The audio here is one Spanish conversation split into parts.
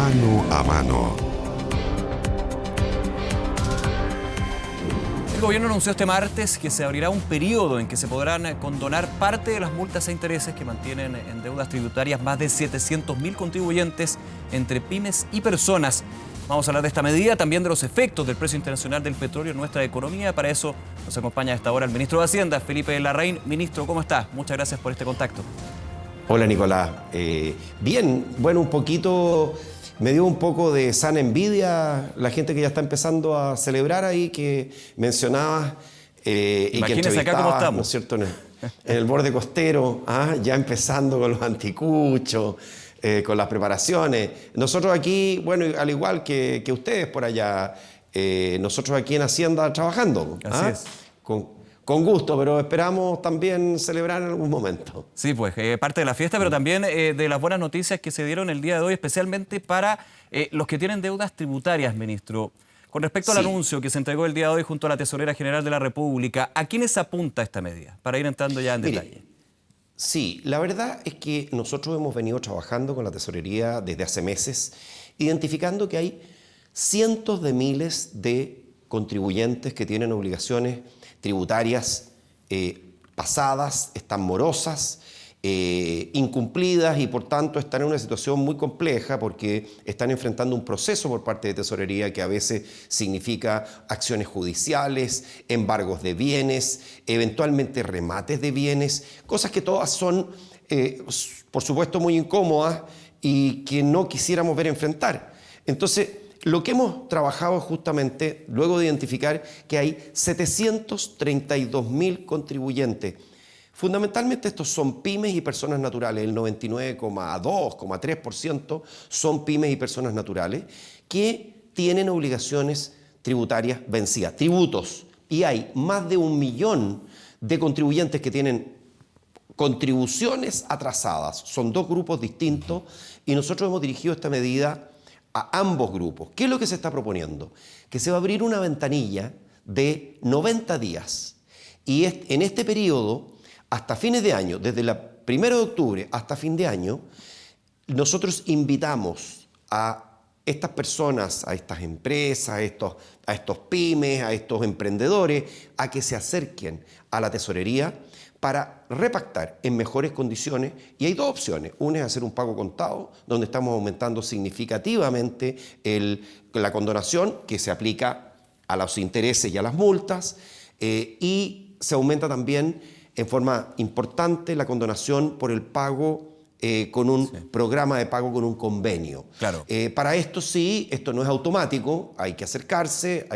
Mano a mano. El gobierno anunció este martes que se abrirá un periodo en que se podrán condonar parte de las multas e intereses que mantienen en deudas tributarias más de 700.000 contribuyentes entre pymes y personas. Vamos a hablar de esta medida, también de los efectos del precio internacional del petróleo en nuestra economía. Para eso nos acompaña a esta hora el ministro de Hacienda, Felipe Larraín. Ministro, ¿cómo está? Muchas gracias por este contacto. Hola, Nicolás. Bien, bueno, me dio un poco de sana envidia la gente que ya está empezando a celebrar ahí, que mencionabas y que Imagínense acá cómo estamos, ¿no es cierto?, en el borde costero, ya empezando con los anticuchos, con las preparaciones. Nosotros aquí, bueno, al igual que ustedes por allá, nosotros aquí en Hacienda trabajando. Así es. Con gusto, pero esperamos también celebrar en algún momento. Sí, pues parte de la fiesta, pero también de las buenas noticias que se dieron el día de hoy, especialmente para los que tienen deudas tributarias, ministro. Con respecto al anuncio que se entregó el día de hoy junto a la Tesorera General de la República, ¿a quiénes apunta esta medida? Para ir entrando ya en detalle. Sí, la verdad es que nosotros hemos venido trabajando con la Tesorería desde hace meses, identificando que hay cientos de miles de contribuyentes que tienen obligaciones tributarias pasadas, están morosas, incumplidas y por tanto están en una situación muy compleja porque están enfrentando un proceso por parte de Tesorería que a veces significa acciones judiciales, embargos de bienes, eventualmente remates de bienes, cosas que todas son, por supuesto, muy incómodas y que no quisiéramos ver enfrentar. Entonces, lo que hemos trabajado es justamente, luego de identificar que hay 732.000 contribuyentes. Fundamentalmente estos son pymes y personas naturales, el 99,2,3% son pymes y personas naturales que tienen obligaciones tributarias vencidas, tributos. Y hay más de 1 millón de contribuyentes que tienen contribuciones atrasadas. Son dos grupos distintos y nosotros hemos dirigido esta medida a ambos grupos. ¿Qué es lo que se está proponiendo? Que se va a abrir una ventanilla de 90 días y en este periodo, hasta fines de año, desde el 1 de octubre hasta fin de año, nosotros invitamos a estas personas, a estas empresas, a estos pymes, a estos emprendedores, a que se acerquen a la tesorería para repactar en mejores condiciones. Y hay dos opciones. Una es hacer un pago contado, donde estamos aumentando significativamente la condonación que se aplica a los intereses y a las multas, y se aumenta también en forma importante la condonación por el pago con un programa de pago con un convenio. Claro. Para esto sí, esto no es automático, hay que acercarse,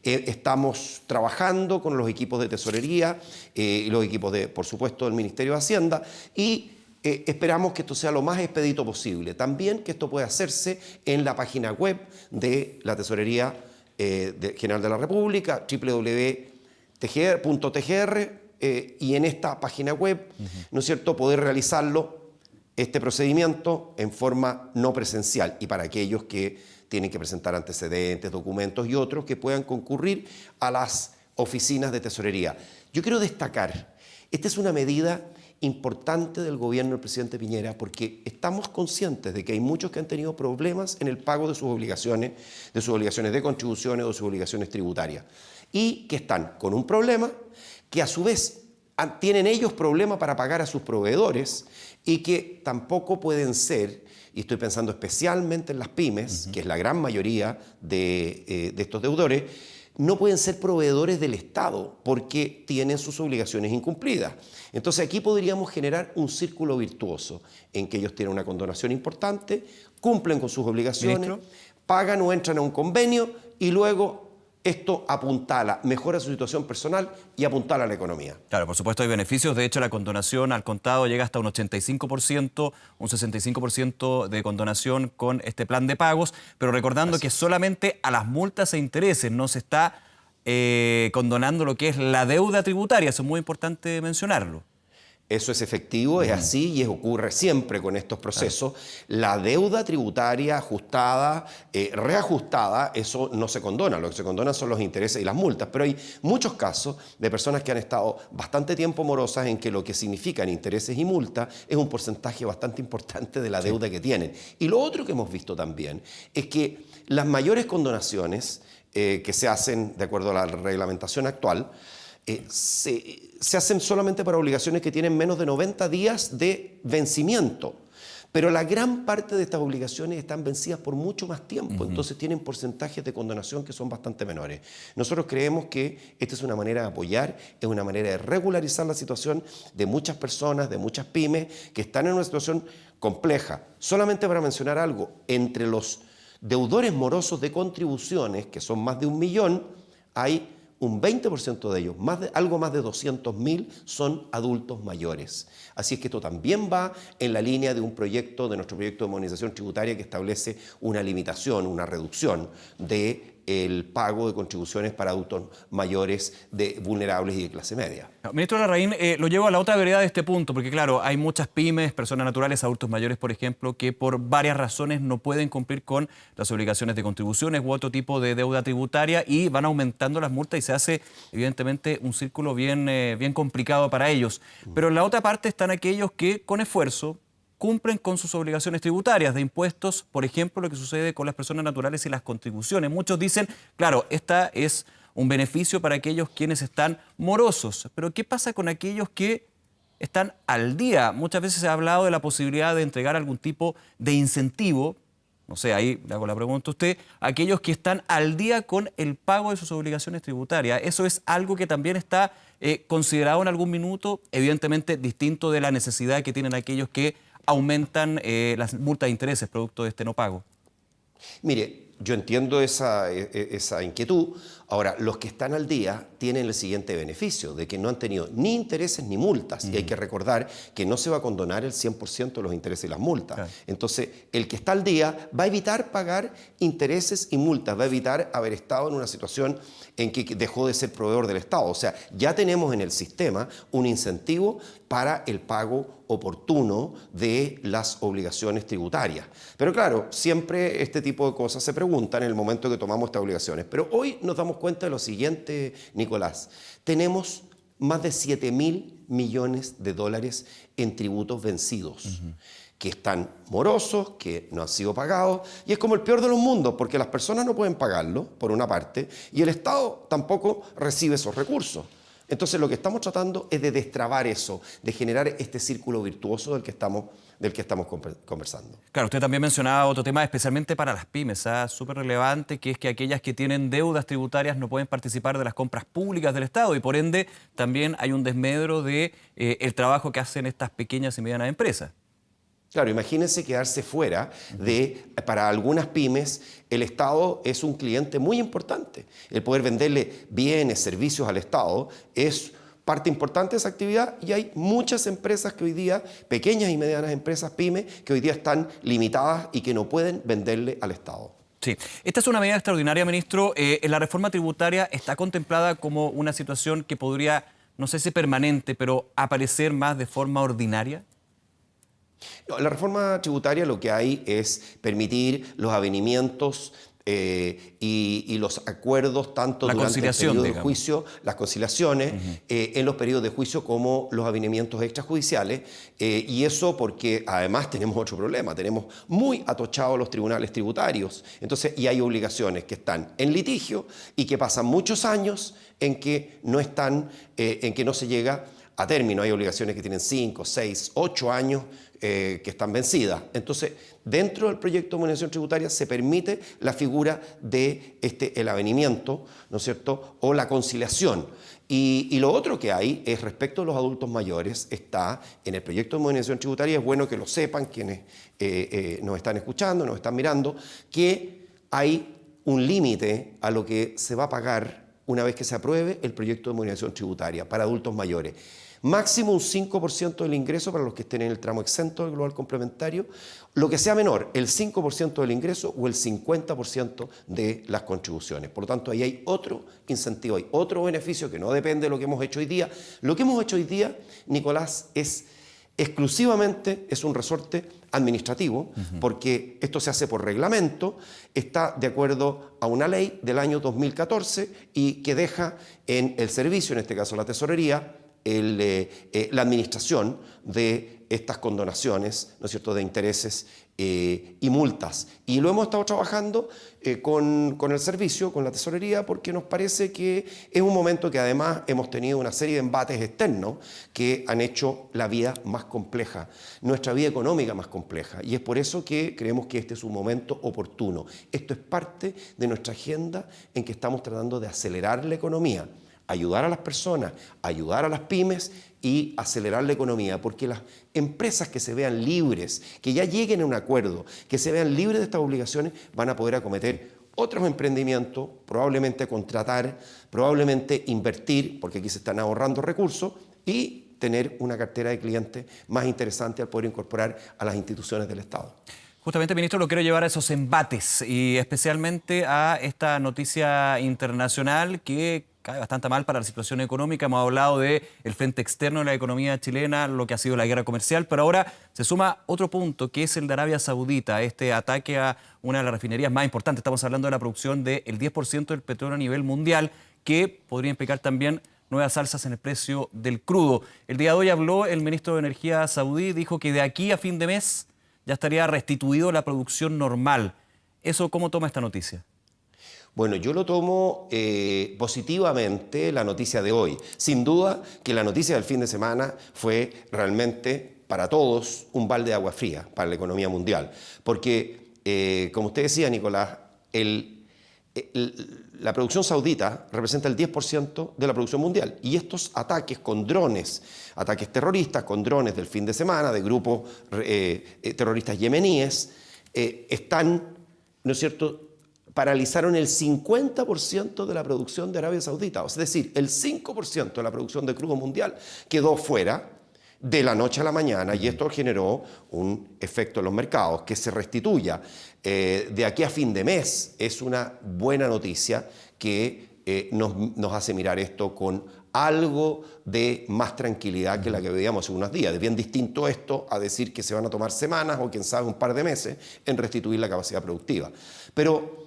estamos trabajando con los equipos de tesorería, los equipos por supuesto, del Ministerio de Hacienda y esperamos que esto sea lo más expedito posible. También que esto pueda hacerse en la página web de la Tesorería General de la República, www.tgr.tgr, y en esta página web, ¿no es cierto?, poder realizarlo, este procedimiento, en forma no presencial y para aquellos que tienen que presentar antecedentes, documentos y otros que puedan concurrir a las oficinas de tesorería. Yo quiero destacar, esta es una medida importante del gobierno del presidente Piñera porque estamos conscientes de que hay muchos que han tenido problemas en el pago de sus obligaciones de contribuciones o de sus obligaciones tributarias y que están con un problema que a su vez tienen ellos problemas para pagar a sus proveedores y que tampoco pueden ser, y estoy pensando especialmente en las pymes, que es la gran mayoría de estos deudores, no pueden ser proveedores del Estado porque tienen sus obligaciones incumplidas. Entonces aquí podríamos generar un círculo virtuoso en que ellos tienen una condonación importante, cumplen con sus obligaciones, ¿ministro?, pagan o entran a un convenio y luego esto apuntala, mejora su situación personal y apuntala a la economía. Claro, por supuesto hay beneficios. De hecho, la condonación al contado llega hasta un 85%, un 65% de condonación con este plan de pagos. Pero recordando que solamente a las multas e intereses no se está condonando lo que es la deuda tributaria. Eso es muy importante mencionarlo. Eso es efectivo, es así y ocurre siempre con estos procesos. La deuda tributaria ajustada, reajustada, eso no se condona. Lo que se condona son los intereses y las multas. Pero hay muchos casos de personas que han estado bastante tiempo morosas en que lo que significan intereses y multas es un porcentaje bastante importante de la deuda que tienen. Y lo otro que hemos visto también es que las mayores condonaciones que se hacen de acuerdo a la reglamentación actual se hacen solamente para obligaciones que tienen menos de 90 días de vencimiento. Pero la gran parte de estas obligaciones están vencidas por mucho más tiempo, entonces tienen porcentajes de condonación que son bastante menores. Nosotros creemos que esta es una manera de apoyar, es una manera de regularizar la situación de muchas personas, de muchas pymes que están en una situación compleja. Solamente para mencionar algo, entre los deudores morosos de contribuciones, que son más de 1 millón, hay un 20% de ellos, algo más de 200.000, son adultos mayores. Así es que esto también va en la línea de nuestro proyecto de modernización tributaria que establece una limitación, una reducción del pago de contribuciones para adultos mayores vulnerables y de clase media. Ministro Larraín, lo llevo a la otra vereda de este punto, porque claro, hay muchas pymes, personas naturales, adultos mayores, por ejemplo, que por varias razones no pueden cumplir con las obligaciones de contribuciones u otro tipo de deuda tributaria y van aumentando las multas y se hace, evidentemente, un círculo bien complicado para ellos. Pero en la otra parte están aquellos que, con esfuerzo, cumplen con sus obligaciones tributarias de impuestos, por ejemplo, lo que sucede con las personas naturales y las contribuciones. Muchos dicen, claro, esta es un beneficio para aquellos quienes están morosos, pero ¿qué pasa con aquellos que están al día? Muchas veces se ha hablado de la posibilidad de entregar algún tipo de incentivo, no sé, ahí le hago la pregunta a usted, a aquellos que están al día con el pago de sus obligaciones tributarias. ¿Eso es algo que también está considerado en algún minuto? Evidentemente distinto de la necesidad que tienen aquellos que aumentan las multas de intereses producto de este no pago. Mire, yo entiendo esa inquietud. Ahora, los que están al día tienen el siguiente beneficio, de que no han tenido ni intereses ni multas. Y hay que recordar que no se va a condonar el 100% de los intereses y las multas. Claro. Entonces, el que está al día va a evitar pagar intereses y multas, va a evitar haber estado en una situación en que dejó de ser proveedor del Estado. O sea, ya tenemos en el sistema un incentivo para el pago oportuno de las obligaciones tributarias. Pero claro, siempre este tipo de cosas se preguntan en el momento que tomamos estas obligaciones. Pero hoy nos damos cuenta de lo siguiente, Nicolás. Tenemos más de 7.000 millones de dólares en tributos vencidos, que están morosos, que no han sido pagados, y es como el peor de los mundos, porque las personas no pueden pagarlo, por una parte, y el Estado tampoco recibe esos recursos. Entonces lo que estamos tratando es de destrabar eso, de generar este círculo virtuoso del que estamos conversando. Claro, usted también mencionaba otro tema especialmente para las pymes, súper relevante, que es que aquellas que tienen deudas tributarias no pueden participar de las compras públicas del Estado y por ende también hay un desmedro de el trabajo que hacen estas pequeñas y medianas empresas. Claro, imagínense quedarse fuera para algunas pymes, el Estado es un cliente muy importante. El poder venderle bienes, servicios al Estado es parte importante de esa actividad y hay muchas empresas que hoy día, pequeñas y medianas empresas, pymes, que hoy día están limitadas y que no pueden venderle al Estado. Sí, esta es una medida extraordinaria, ministro. La reforma tributaria está contemplada como una situación que podría, no sé si permanente, pero aparecer más de forma ordinaria. No, la reforma tributaria lo que hay es permitir los avenimientos y los acuerdos tanto durante el periodo de juicio, las conciliaciones, en los periodos de juicio como los avenimientos extrajudiciales. Y eso porque además tenemos otro problema, tenemos muy atochados los tribunales tributarios. Entonces, y hay obligaciones que están en litigio y que pasan muchos años en que no se llega a término. Hay obligaciones que tienen 5, 6, 8 años que están vencidas. Entonces, dentro del proyecto de modernización tributaria se permite la figura de el avenimiento, ¿no es cierto?, o la conciliación. Y lo otro que hay es respecto a los adultos mayores, está en el proyecto de modernización tributaria, es bueno que lo sepan quienes nos están escuchando, nos están mirando, que hay un límite a lo que se va a pagar una vez que se apruebe el proyecto de modernización tributaria para adultos mayores. máximo un 5% del ingreso para los que estén en el tramo exento del global complementario, lo que sea menor, el 5% del ingreso o el 50% de las contribuciones. Por lo tanto, ahí hay otro incentivo, hay otro beneficio que no depende de lo que hemos hecho hoy día. Lo que hemos hecho hoy día, Nicolás, exclusivamente es un resorte administrativo, porque esto se hace por reglamento, está de acuerdo a una ley del año 2014 y que deja en el servicio, en este caso la tesorería, la administración de estas condonaciones, ¿no es cierto?, de intereses y multas. Y lo hemos estado trabajando con el servicio, con la tesorería, porque nos parece que es un momento que además hemos tenido una serie de embates externos que han hecho la vida más compleja, nuestra vida económica más compleja. Y es por eso que creemos que este es un momento oportuno. Esto es parte de nuestra agenda en que estamos tratando de acelerar la economía, ayudar a las personas, ayudar a las pymes y acelerar la economía, porque las empresas que se vean libres, que ya lleguen a un acuerdo, que se vean libres de estas obligaciones, van a poder acometer otros emprendimientos, probablemente contratar, probablemente invertir, porque aquí se están ahorrando recursos, y tener una cartera de clientes más interesante al poder incorporar a las instituciones del Estado. Justamente, ministro, lo quiero llevar a esos embates y especialmente a esta noticia internacional que cae bastante mal para la situación económica. Hemos hablado del frente externo de la economía chilena, lo que ha sido la guerra comercial, pero ahora se suma otro punto, que es el de Arabia Saudita, este ataque a una de las refinerías más importantes. Estamos hablando de la producción del 10% del petróleo a nivel mundial, que podría implicar también nuevas alzas en el precio del crudo. El día de hoy habló el ministro de Energía saudí, dijo que de aquí a fin de mes ya estaría restituido la producción normal. ¿Eso cómo toma esta noticia? Bueno, yo lo tomo positivamente, la noticia de hoy. Sin duda que la noticia del fin de semana fue realmente para todos un balde de agua fría para la economía mundial. Porque, como usted decía, Nicolás, la producción saudita representa el 10% de la producción mundial. Y estos ataques con drones, ataques terroristas con drones del fin de semana, de grupos terroristas yemeníes, están, ¿no es cierto?, paralizaron el 50% de la producción de Arabia Saudita. Es decir, el 5% de la producción de crudo mundial quedó fuera de la noche a la mañana y esto generó un efecto en los mercados. Que se restituya de aquí a fin de mes es una buena noticia que nos hace mirar esto con algo de más tranquilidad que la que veíamos hace unos días. Es bien distinto esto a decir que se van a tomar semanas o quién sabe un par de meses en restituir la capacidad productiva. Pero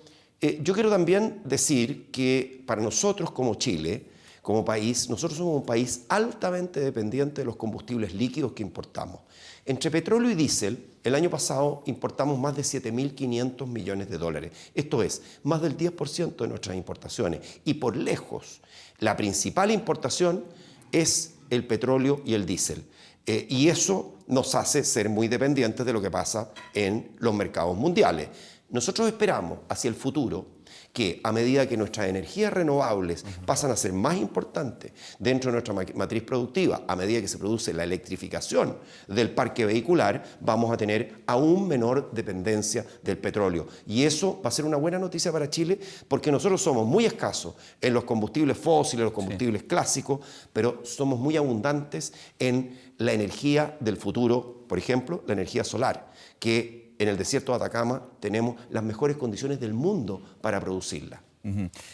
yo quiero también decir que para nosotros como Chile, como país, nosotros somos un país altamente dependiente de los combustibles líquidos que importamos. Entre petróleo y diésel, el año pasado importamos más de 7.500 millones de dólares. Esto es, más del 10% de nuestras importaciones. Y por lejos, la principal importación es el petróleo y el diésel. Y eso nos hace ser muy dependientes de lo que pasa en los mercados mundiales. Nosotros esperamos hacia el futuro que a medida que nuestras energías renovables pasan a ser más importantes dentro de nuestra matriz productiva, a medida que se produce la electrificación del parque vehicular, vamos a tener aún menor dependencia del petróleo. Y eso va a ser una buena noticia para Chile porque nosotros somos muy escasos en los combustibles fósiles, los combustibles clásicos, pero somos muy abundantes en la energía del futuro, por ejemplo, la energía solar, que en el desierto de Atacama tenemos las mejores condiciones del mundo para producirla.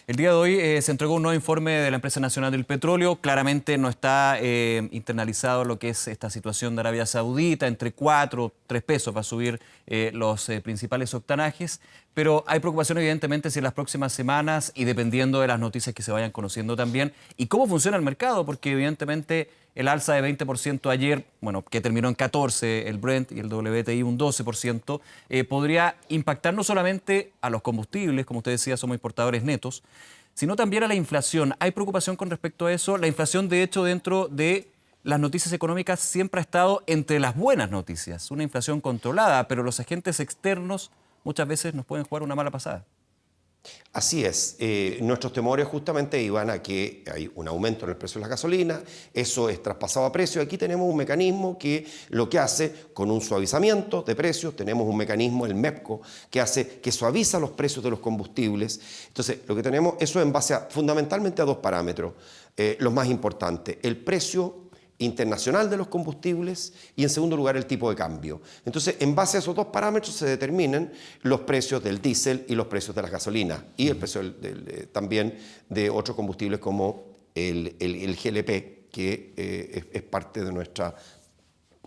El día de hoy se entregó un nuevo informe de la Empresa Nacional del Petróleo. Claramente no está internalizado lo que es esta situación de Arabia Saudita. Entre 4 o 3 pesos va a subir los principales octanajes. Pero hay preocupación evidentemente si en las próximas semanas y dependiendo de las noticias que se vayan conociendo también y cómo funciona el mercado, porque evidentemente el alza de 20% ayer, bueno, que terminó en 14, el Brent y el WTI un 12%, podría impactar no solamente a los combustibles, como usted decía, somos importadores netos, sino también a la inflación. ¿Hay preocupación con respecto a eso? La inflación, de hecho, dentro de las noticias económicas siempre ha estado entre las buenas noticias, una inflación controlada, pero los agentes externos muchas veces nos pueden jugar una mala pasada. Así es. Nuestros temores justamente iban a que hay un aumento en el precio de la gasolina, eso es traspasado a precio. Aquí tenemos un mecanismo que lo que hace con un suavizamiento de precios, tenemos un mecanismo, el MEPCO, que suaviza los precios de los combustibles. Entonces, lo que tenemos, eso en base fundamentalmente a 2 parámetros, los más importantes. El precio internacional de los combustibles y en segundo lugar el tipo de cambio. Entonces, en base a esos dos parámetros se determinan los precios del diésel y los precios de las gasolinas y el precio también de otros combustibles como el GLP, que es parte de nuestra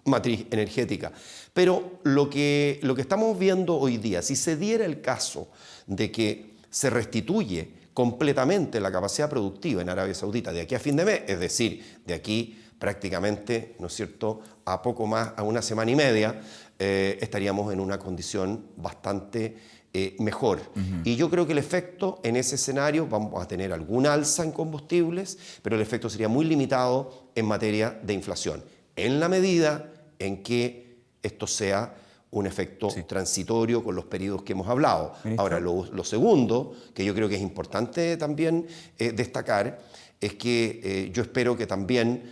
matriz energética. Pero lo que estamos viendo hoy día, si se diera el caso de que se restituye completamente la capacidad productiva en Arabia Saudita de aquí a fin de mes, es decir, de aquí prácticamente, ¿no es cierto?, a poco más, a una semana y media, estaríamos en una condición bastante mejor. Y yo creo que el efecto en ese escenario, vamos a tener algún alza en combustibles, pero el efecto sería muy limitado en materia de inflación, en la medida en que esto sea un efecto transitorio con los periodos que hemos hablado. ¿Ministro? Ahora, lo segundo, que yo creo que es importante también destacar, es que yo espero que también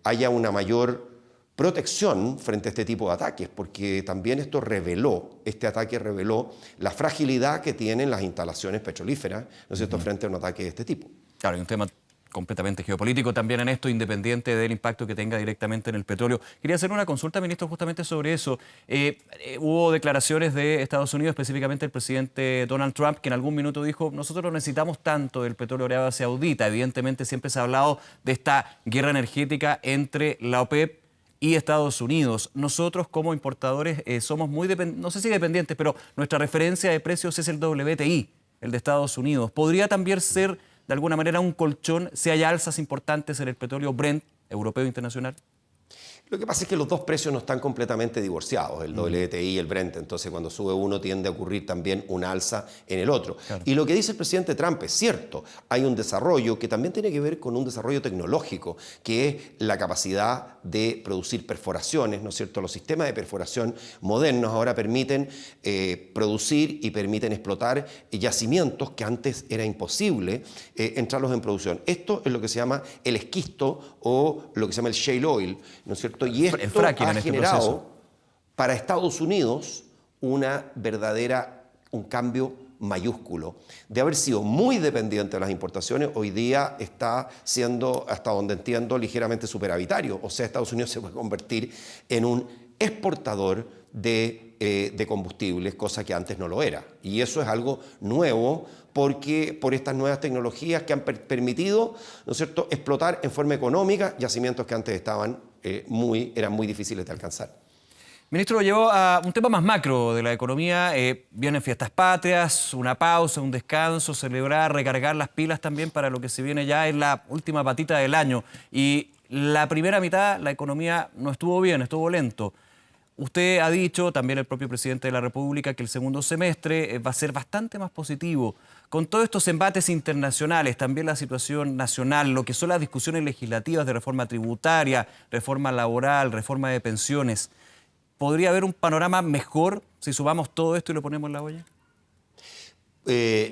haya una mayor protección frente a este tipo de ataques, porque también este ataque reveló la fragilidad que tienen las instalaciones petrolíferas, ¿no es cierto?, frente a un ataque de este tipo. Claro, hay un tema completamente geopolítico también en esto, independiente del impacto que tenga directamente en el petróleo. Quería hacer una consulta, ministro, justamente sobre eso. Hubo declaraciones de Estados Unidos, específicamente el presidente Donald Trump, que en algún minuto dijo, nosotros no necesitamos tanto del petróleo de Arabia Saudita. Evidentemente siempre se ha hablado de esta guerra energética entre la OPEP y Estados Unidos. Nosotros como importadores somos muy no sé si dependientes, pero nuestra referencia de precios es el WTI, el de Estados Unidos. ¿Podría también ser de alguna manera un colchón si hay alzas importantes en el petróleo Brent, europeo e internacional? Lo que pasa es que los dos precios no están completamente divorciados, el WTI y el Brent, entonces cuando sube uno tiende a ocurrir también una alza en el otro. Claro. Y lo que dice el presidente Trump es cierto, hay un desarrollo que también tiene que ver con un desarrollo tecnológico, que es la capacidad de producir perforaciones, ¿no es cierto? Los sistemas de perforación modernos ahora permiten producir y permiten explotar yacimientos que antes era imposible entrarlos en producción. Esto es lo que se llama el esquisto o lo que se llama el shale oil, ¿no es cierto? Y esto ha generado para Estados Unidos un cambio mayúsculo. De haber sido muy dependiente de las importaciones, hoy día está siendo, hasta donde entiendo, ligeramente superavitario. O sea, Estados Unidos se puede convertir en un exportador de combustibles, cosa que antes no lo era. Y eso es algo nuevo porque por estas nuevas tecnologías que han permitido, ¿no es cierto?, explotar en forma económica yacimientos que antes eran muy difíciles de alcanzar. Ministro, lo llevó a un tema más macro de la economía. Vienen fiestas patrias, una pausa, un descanso, celebrar, recargar las pilas también para lo que se viene ya en la última patita del año. Y la primera mitad, la economía no estuvo bien, estuvo lento. Usted ha dicho, también el propio presidente de la República, que el segundo semestre va a ser bastante más positivo. Con todos estos embates internacionales, también la situación nacional, lo que son las discusiones legislativas de reforma tributaria, reforma laboral, reforma de pensiones, ¿podría haber un panorama mejor si sumamos todo esto y lo ponemos en la olla?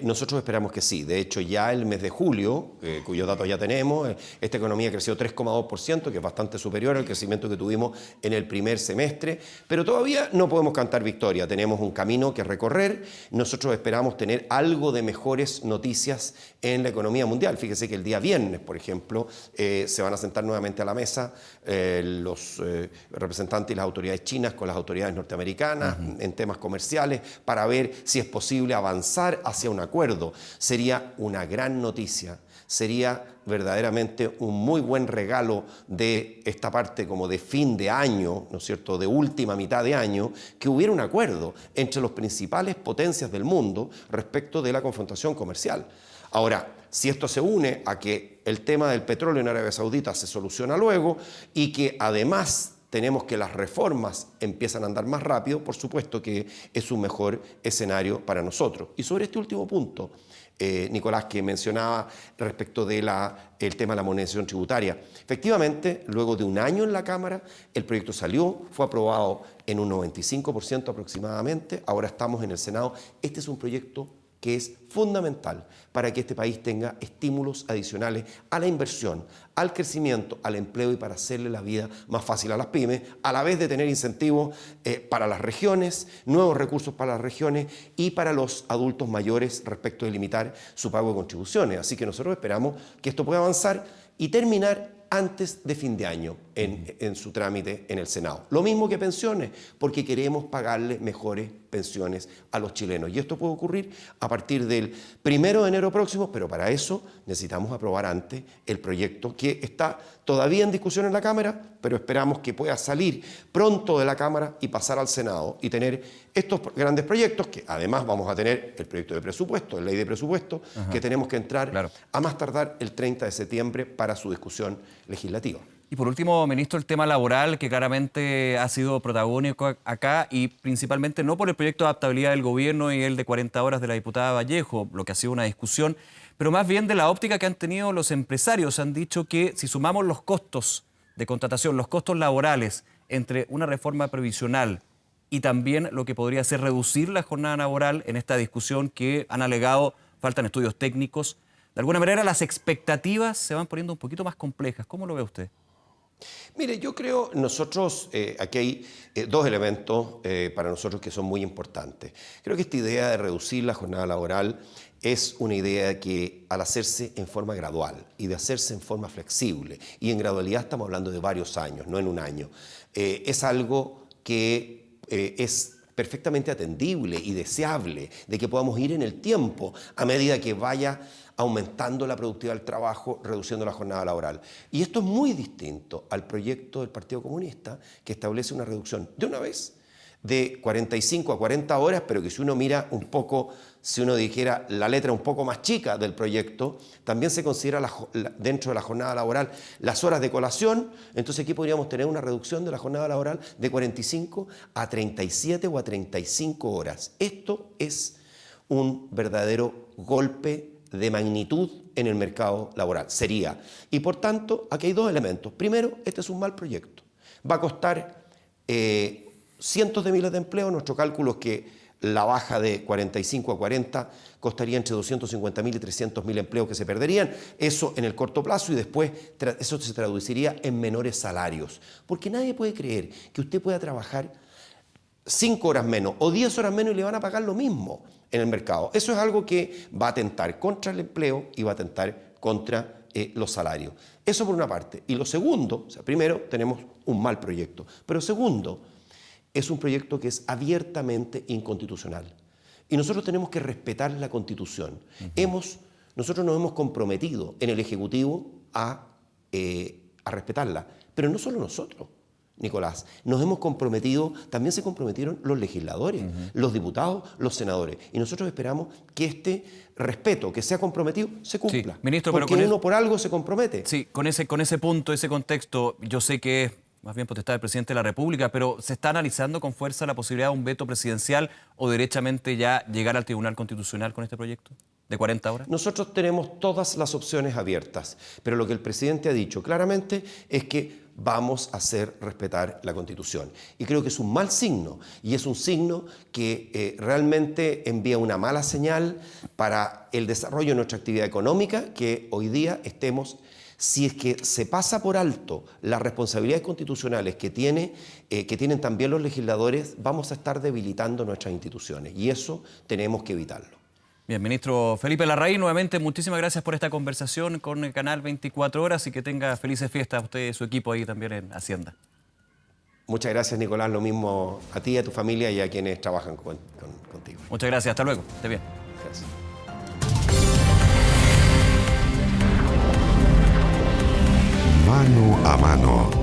Nosotros esperamos que sí. De hecho, ya el mes de julio, cuyos datos ya tenemos, esta economía creció 3,2%, que es bastante superior al crecimiento que tuvimos en el primer semestre, pero todavía no podemos cantar victoria. Tenemos un camino que recorrer. Nosotros esperamos tener algo de mejores noticias en la economía mundial. Fíjese que el día viernes, por ejemplo, se van a sentar nuevamente a la mesa los representantes y las autoridades chinas con las autoridades norteamericanas en temas comerciales para ver si es posible avanzar hacia un acuerdo. Sería una gran noticia, sería verdaderamente un muy buen regalo de esta parte como de fin de año, ¿no es cierto?, de última mitad de año, que hubiera un acuerdo entre las principales potencias del mundo respecto de la confrontación comercial. Ahora, si esto se une a que el tema del petróleo en Arabia Saudita se soluciona luego y que además tenemos que las reformas empiezan a andar más rápido, por supuesto que es un mejor escenario para nosotros. Y sobre este último punto, Nicolás, que mencionaba respecto del tema de la monetización tributaria. Efectivamente, luego de un año en la Cámara, el proyecto salió, fue aprobado en un 95% aproximadamente, ahora estamos en el Senado. Este es un proyecto que es fundamental para que este país tenga estímulos adicionales a la inversión, al crecimiento, al empleo y para hacerle la vida más fácil a las pymes, a la vez de tener incentivos para las regiones, nuevos recursos para las regiones y para los adultos mayores respecto de limitar su pago de contribuciones. Así que nosotros esperamos que esto pueda avanzar y terminar antes de fin de año en su trámite en el Senado. Lo mismo que pensiones, porque queremos pagarle mejores pensiones a los chilenos. Y esto puede ocurrir a partir del 1 de enero próximo, pero para eso necesitamos aprobar antes el proyecto que está todavía en discusión en la Cámara, pero esperamos que pueda salir pronto de la Cámara y pasar al Senado y tener estos grandes proyectos, que además vamos a tener el proyecto de presupuesto, la ley de presupuesto, que tenemos que entrar a más tardar el 30 de septiembre para su discusión legislativa. Y por último, ministro, el tema laboral, que claramente ha sido protagónico acá y principalmente no por el proyecto de adaptabilidad del gobierno y el de 40 horas de la diputada Vallejo, lo que ha sido una discusión, pero más bien de la óptica que han tenido los empresarios. Han dicho que si sumamos los costos de contratación, los costos laborales entre una reforma previsional y también lo que podría ser reducir la jornada laboral en esta discusión que han alegado faltan estudios técnicos, de alguna manera las expectativas se van poniendo un poquito más complejas. ¿Cómo lo ve usted? Mire, yo creo nosotros, aquí hay dos elementos para nosotros que son muy importantes. Creo que esta idea de reducir la jornada laboral es una idea que al hacerse en forma gradual y de hacerse en forma flexible, y en gradualidad estamos hablando de varios años, no en un año, es algo que es perfectamente atendible y deseable, de que podamos ir en el tiempo a medida que vaya aumentando la productividad del trabajo, reduciendo la jornada laboral. Y esto es muy distinto al proyecto del Partido Comunista, que establece una reducción de una vez de 45 a 40 horas, pero que si uno mira un poco, si uno dijera la letra un poco más chica del proyecto, también se considera dentro de la jornada laboral las horas de colación. Entonces aquí podríamos tener una reducción de la jornada laboral de 45 a 37 o a 35 horas. Esto es un verdadero golpe de magnitud en el mercado laboral, sería. Y por tanto, aquí hay dos elementos. Primero, este es un mal proyecto. Va a costar cientos de miles de empleos. Nuestro cálculo es que la baja de 45 a 40 costaría entre 250.000 y 300.000 empleos que se perderían. Eso en el corto plazo, y después eso se traduciría en menores salarios. Porque nadie puede creer que usted pueda trabajar 5 horas menos o 10 horas menos y le van a pagar lo mismo en el mercado. Eso es algo que va a atentar contra el empleo y va a atentar contra los salarios. Eso por una parte. Y lo segundo, o sea, primero tenemos un mal proyecto, pero segundo, es un proyecto que es abiertamente inconstitucional. Y nosotros tenemos que respetar la Constitución. Nosotros nos hemos comprometido en el Ejecutivo a respetarla, pero no solo nosotros, Nicolás, nos hemos comprometido, también se comprometieron los legisladores, los diputados, los senadores. Y nosotros esperamos que este respeto que se ha comprometido se cumpla. Sí, ministro, porque pero uno por algo se compromete. Sí, con ese punto, ese contexto, yo sé que es más bien potestad del presidente de la República, pero ¿se está analizando con fuerza la posibilidad de un veto presidencial o derechamente ya llegar al Tribunal Constitucional con este proyecto de 40 horas? Nosotros tenemos todas las opciones abiertas, pero lo que el presidente ha dicho claramente es que vamos a hacer respetar la Constitución. Y creo que es un mal signo, y es un signo que realmente envía una mala señal para el desarrollo de nuestra actividad económica, que hoy día estemos, si es que se pasa por alto las responsabilidades constitucionales que tienen también los legisladores, vamos a estar debilitando nuestras instituciones, y eso tenemos que evitarlo. Bien, ministro Felipe Larraín, nuevamente muchísimas gracias por esta conversación con el canal 24 Horas y que tenga felices fiestas a usted y su equipo ahí también en Hacienda. Muchas gracias, Nicolás, lo mismo a ti, a tu familia y a quienes trabajan contigo. Muchas gracias, hasta luego, esté bien. Gracias. Mano a mano.